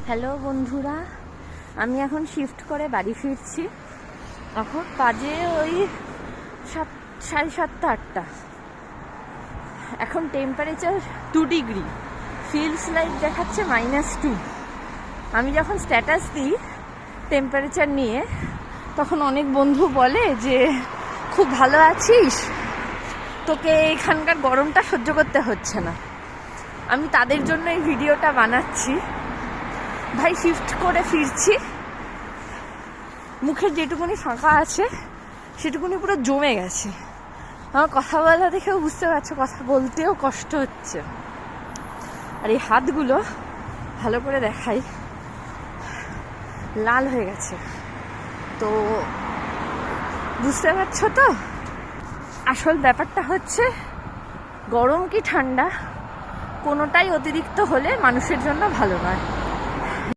Hello বন্ধুরা, আমি এখন শিফট করে বাড়ি ফিরছি। এখন বাজে ওই 7:30-8টা। এখন টেম্পারেচার 2 ডিগ্রি, ফিলস লাইক দেখাচ্ছে -2। আমি যখন স্ট্যাটাস দিই টেম্পারেচার নিয়ে, তখন অনেক বন্ধু বলে যে খুব ভালো আছিস, তোকে এখানকার গরমটা সহ্য করতে হচ্ছে না। আমি তাদের জন্য এই ভিডিওটা বানাচ্ছি। ভাই শিফট করে ফিরছি, মুখের যেটুকুনি ফাঁকা আছে সেটুকুনি পুরো জমে গেছে। আমার কথা বলা দেখেও বুঝতে পারছো, কথা বলতেও কষ্ট হচ্ছে। আর এই হাতগুলো ভালো করে দেখাই, লাল হয়ে গেছে। তো বুঝতে পারছো তো, আসল ব্যাপারটা হচ্ছে গরম কি ঠান্ডা কোনোটাই অতিরিক্ত হলে মানুষের জন্য ভালো নয়।